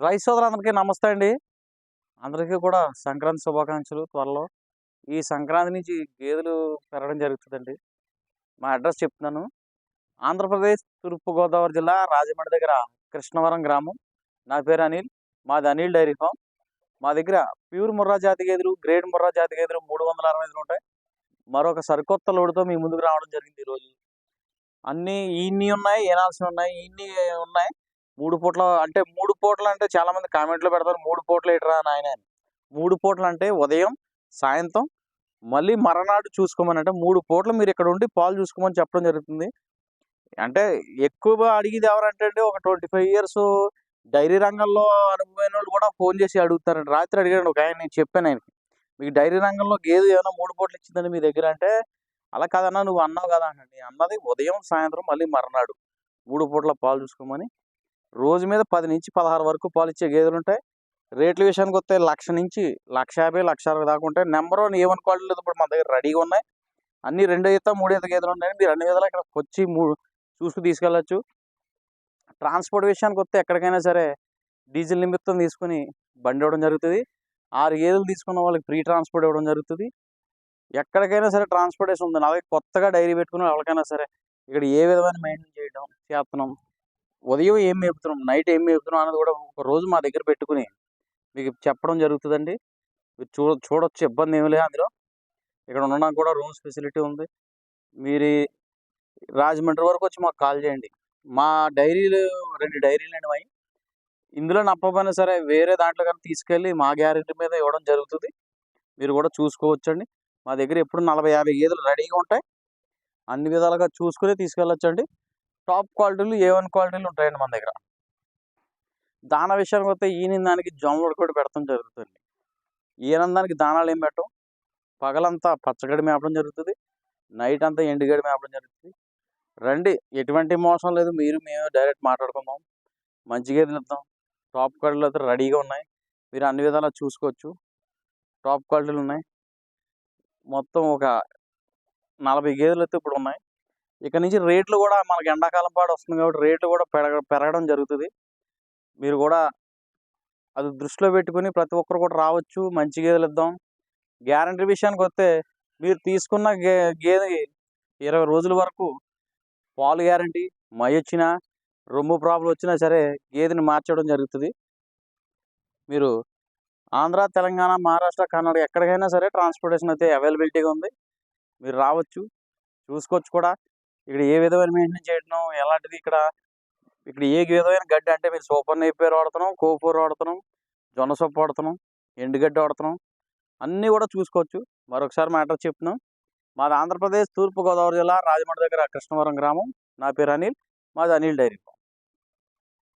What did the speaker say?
రైతు సోదరులందరికీ నమస్తే అండి. అందరికీ కూడా సంక్రాంతి శుభాకాంక్షలు. త్వరలో ఈ సంక్రాంతి నుంచి గేదెలు పెరగడం జరుగుతుందండి. మా అడ్రస్ చెప్తున్నాను. ఆంధ్రప్రదేశ్ తూర్పుగోదావరి జిల్లా రాజమండ్రి దగ్గర కృష్ణవరం గ్రామం. నా పేరు అనిల్. మాది అనిల్ డైరీ ఫామ్. మా దగ్గర ప్యూర్ ముర్రా జాతి గేదెలు, గ్రేడ్ ముర్రా జాతి గేదెలు 365 ఉంటాయి. మరొక సరికొత్త లోడుతో మీ ముందుకు రావడం జరిగింది ఈరోజు. అన్నీ ఈన్ని ఉన్నాయి, ఏనాల్సినవి ఉన్నాయి, ఈన్ని ఉన్నాయి. 3 పూట్ల అంటే 3 పూటలు అంటే చాలామంది కామెంట్లో పెడతారు. 3 పూటలు ఏంట్రా నాయన అని. 3 పూటలు అంటే ఉదయం, సాయంత్రం, మళ్ళీ మరనాడు చూసుకోమని. అంటే 3 పూటలు మీరు ఇక్కడ ఉండి పాలు చూసుకోమని చెప్పడం జరుగుతుంది. అంటే ఎక్కువగా అడిగేది ఎవరంటే అండి, ఒక 25 ఇయర్స్ డైరీ రంగంలో అనుభవమైన వాళ్ళు కూడా ఫోన్ చేసి అడుగుతారండి. రాత్రి అడిగాడు ఒక ఆయన, నేను చెప్పాను ఆయనకి, మీకు డైరీ రంగంలో గేదె ఏమైనా 3 పూటలు ఇచ్చిందండి మీ దగ్గర అంటే, అలా కాదన్నా నువ్వు అన్నావు కదా అండి. అన్నది ఉదయం, సాయంత్రం, మళ్ళీ మరనాడు 3 పూటల పాలు చూసుకోమని. రోజు మీద 10 నుంచి 16 వరకు పాలిచ్చే గేదెలు ఉంటాయి. రేట్ల విషయానికి వస్తే 1,00,000 నుంచి 1,50,000, 1,60,000 దాకా ఉంటాయి. నెంబర్ 1 A1 క్వాలిటీలు ఇప్పుడు మన దగ్గర రెడీగా ఉన్నాయి. అన్ని 2 ఈత 3 ఈత గేదెలు ఉన్నాయి. మీరు అన్ని విధాలా ఇక్కడ వచ్చి చూసుకు తీసుకెళ్ళచ్చు. ట్రాన్స్పోర్ట్ విషయానికి వస్తే ఎక్కడికైనా సరే డీజిల్ నిమిత్తం తీసుకుని బండి ఇవ్వడం జరుగుతుంది. 6 గేదెలు తీసుకున్న వాళ్ళకి ఫ్రీ ట్రాన్స్పోర్ట్ ఇవ్వడం జరుగుతుంది. ఎక్కడికైనా సరే ట్రాన్స్పోర్టేషన్ ఉంది. అలాగే కొత్తగా డైరీ పెట్టుకున్న ఎవరికైనా సరే ఇక్కడ ఏ విధమైన మెయింటైన్ చేయడం చేస్తున్నాం, ఉదయం ఏం మేపుతున్నాం, నైట్ ఏం మేపుతున్నాం అన్నది కూడా ఒక రోజు మా దగ్గర పెట్టుకుని మీకు చెప్పడం జరుగుతుందండి. మీరు చూడొచ్చు, ఇబ్బంది ఏమి లేదు అందులో. ఇక్కడ ఉండడానికి కూడా రూమ్స్ ఫెసిలిటీ ఉంది. మీరు రాజమండ్రి వరకు వచ్చి మాకు కాల్ చేయండి. మా డైరీలు 2 డైరీలు అండి మావి. ఇందులో నప్పపోయినా సరే వేరే దాంట్లో కానీ తీసుకెళ్ళి మా గ్యారెంటీ మీద ఇవ్వడం జరుగుతుంది. మీరు కూడా చూసుకోవచ్చండి. మా దగ్గర ఎప్పుడు 40-50 గేదెలు రెడీగా ఉంటాయి. అన్ని విధాలుగా చూసుకుని తీసుకెళ్ళొచ్చండి. టాప్ క్వాలిటీలు A1 క్వాలిటీలు ఉంటాయండి మన దగ్గర. దానా విషయానికి వస్తే ఈనిన దానికి జొన్నలు కూడా పెడతాం జరుగుతుంది. ఈయన దానికి దానాలు ఏం పెట్టం. పగలంతా పచ్చగడ్డి మేపడం జరుగుతుంది. నైట్ అంతా ఎండుగడ్డి మేపడం జరుగుతుంది. రండి, ఎటువంటి మోసం లేదు. మేము డైరెక్ట్ మాట్లాడుకుందాం. మంచి గేదెలు ఇద్దాం. టాప్ క్వాలిటీలు అయితే రెడీగా ఉన్నాయి. మీరు అన్ని విధాలా చూసుకోవచ్చు. టాప్ క్వాలిటీలు ఉన్నాయి. మొత్తం ఒక 40 గేదెలు అయితే ఇప్పుడు ఉన్నాయి. ఇక నుంచి రేట్లు కూడా మనకి ఎండాకాలం పాటు వస్తుంది కాబట్టి రేట్లు కూడా పెరగడం జరుగుతుంది. మీరు కూడా అది దృష్టిలో పెట్టుకుని ప్రతి ఒక్కరు కూడా రావచ్చు. మంచి గేదెలు ఇద్దాం. గ్యారంటీ విషయానికి వస్తే మీరు తీసుకున్న గేదె 20 రోజుల వరకు పాలు గ్యారంటీ. మై వచ్చినా, రొమ్ము ప్రాబ్లం వచ్చినా సరే గేదెని మార్చడం జరుగుతుంది. మీరు ఆంధ్ర, తెలంగాణ, మహారాష్ట్ర, కర్ణాటక ఎక్కడికైనా సరే ట్రాన్స్పోర్టేషన్ అయితే అవైలబిలిటీగా ఉంది. మీరు రావచ్చు, చూసుకోవచ్చు కూడా. ఇక్కడ ఏ విధమైన మెయింటైన్ చేయడం ఎలాంటిది, ఇక్కడ ఏ విధమైన గడ్డి అంటే మీరు సూపర్ నేపియర్ వాడుతున్నాం, కోపూర్ వాడుతున్నాం, జొన్న సొప్పు వాడుతున్నాం, ఎండుగడ్డి వాడుతున్నాం, అన్నీ కూడా చూసుకోవచ్చు. మరొకసారి మా అడ్రస్ చెప్తున్నాం. మాది ఆంధ్రప్రదేశ్ తూర్పుగోదావరి జిల్లా రాజమండ్రి దగ్గర కృష్ణవరం గ్రామం. నా పేరు అనిల్. మాది అనిల్ డైరీ ఫామ్.